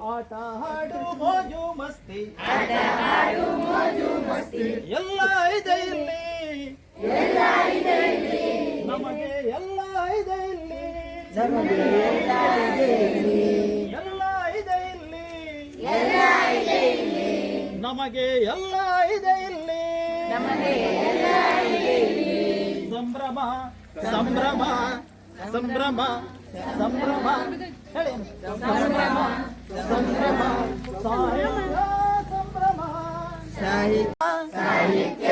ಆಟ ಹಾಡು ಮೋಜು ಮಸ್ತಿ ಎಲ್ಲ ಇದೆ ಇಲ್ಲಿ ನಮಗೆ ಎಲ್ಲ ಇದೆ ಇಲ್ಲಿ ಎಲ್ಲ ಇದೆ ಇಲ್ಲಿ ನಮಗೆ ಎಲ್ಲ ಇದೆ ಇಲ್ಲಿ ಸಂಭ್ರಮ ಸಂಭ್ರಮ ಸಂಭ್ರಮ ಸಂಭ್ರಮ ಹೇಳಿ ಸಂಭ್ರಮ ಸಂಭ್ರಮ ಸಾಹಿತ್ಯ ಸಂಭ್ರಮ ಸಾಹಿತ್ಯ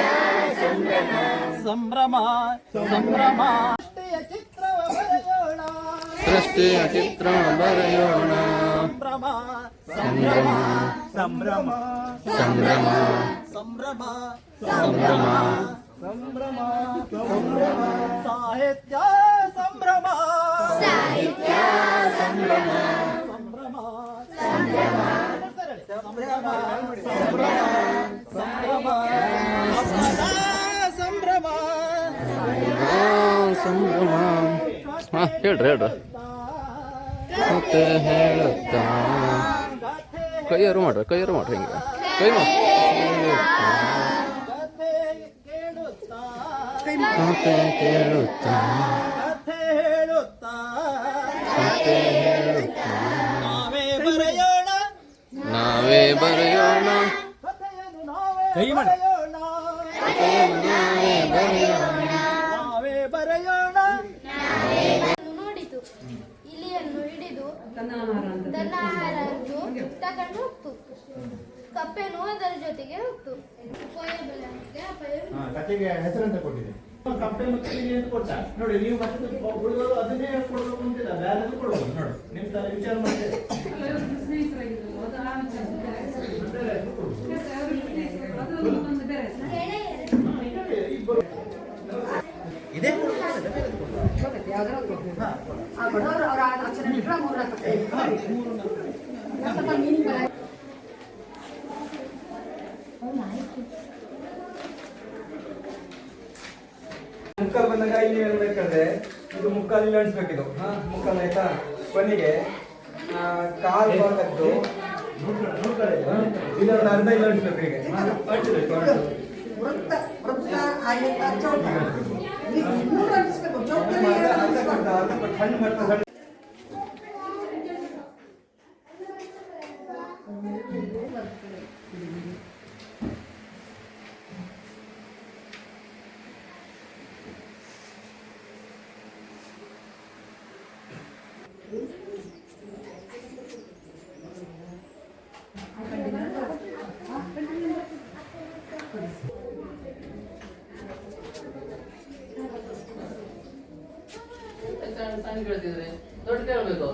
ಸಂಭ್ರಮ ಸಂಭ್ರಮ ಸೃಷ್ಟಿಯ ಚಿತ್ರ ಬರೆಯೋಣ ಸಂಭ್ರಮ ಸಂಭ್ರಮ ಸಂಭ್ರಮ ಸಂಭ್ರಮ ಸಂಭ್ರಮ ಸಂಭ್ರಮ ಸಂಭ್ರಮ ಸಂಭ್ರಮ ಸಾಹಿತ್ಯ ಸಂಭ್ರಮ ಸಾಹಿತ್ಯ ಸಂಭ್ರಮ ಸಂಭ್ರಮ ಸಂಭ್ರಮ ಸಂಭ್ರಮ ಸಂಭ್ರಮ ಸಂಭ್ರಮ ಸಂಭ್ರಮ ಹೇಳ್ರಿ ಮತ್ತೆ ಹೇಳುತ್ತಾ ಕೈಯಾರು ಮಾಡ್ರಿ ಹಿಂಗೆ ಕೈ ಮತ್ತೆ ಕೇಳುತ್ತಾ ನಾವೇ ಬರೆಯೋಣ ಕೈ ಮಾಡಿ ನಾವೇ ಬರೆಯೋಣ ನೋಡಿತು ಇಲಿಯನ್ನು ಹಿಡಿದು ತನ್ನ ಆಹಾರ ತಗೊಂಡು ಹೋಗ್ತು ಕಪ್ಪೆನು ಅದರ ಜೊತೆಗೆ ಹೋಗ್ತು ಕಥೆಗೆ ಹೆಸರಂತ ಕೊಟ್ಟಿದೆ ಕಪ್ಪೆ ಮತ್ತು ಇಲಿ ಅಂತ ಕೊಟ್ಟ ನೋಡಿ ನೀವು ಮತ್ತೆ ಉಳಿದವರು ಅದನ್ನೇ ಕೊಡಬೇಕು ಅಂತಿಲ್ಲ ಬೇರೆ ಕೊಡಬಹುದು ನೋಡಿ ನಿಮ್ ತರ ವಿಚಾರ ಮಾಡ್ತೀರಿ ಇದೇ ಮುಕ್ಕಾಲು ಬಂದಾಗ ಇಲ್ಲಿ ಹೇಳ್ಬೇಕಾದ್ರೆ ಇದು ಮುಕ್ಕಾಲು ಇಲ್ಲಿ ಅಣಿಸ್ಬೇಕಿದು ಮುಕ್ಕಾಲು ಆಯ್ತಾ ಕೊನೆಗೆ ಕಾಲು ಭಾಗದ್ದು ಇಲ್ಲೊಂದು ಅರ್ಧ ಇಲ್ಲಿ ಅಣಿಸ್ಬೇಕು ಹೀಗೆ ಸಣ್ಣ ಮಾಡ್ತಾ ಸಣ್ಣ ಕೇಳ್ತಿದ್ರೆ ದೊಡ್ಡ ಕೇಳಬೇಕು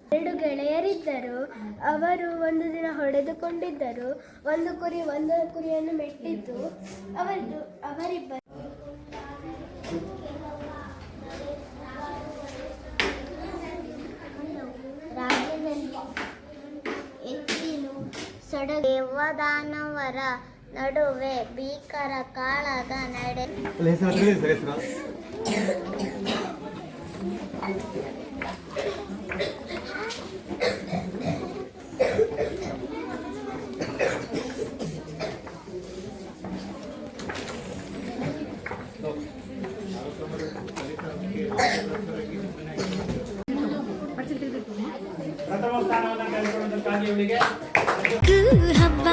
ಎರಡು ಗೆಳೆಯರಿದ್ದರು. ಅವರು ಒಂದು ದಿನ ಹೊಡೆದುಕೊಂಡಿದ್ದರು. ಒಂದು ಕುರಿಯನ್ನು ಮೆಟ್ಟಿತು. ಅವರಿಬ್ಬರು ಎತ್ತಿನ ಸೊಡದೇವದಾನವರ ನಡುವೆ ಭೀಕರ ಕಾಳಗ ನಡೆ. ಪ್ರಥಮ ಸ್ಥಾನವನ್ನು ಗೆಲ್ಲುವುದಕ್ಕಾಗಿ ಇವರಿಗೆ ಹಬ್ಬ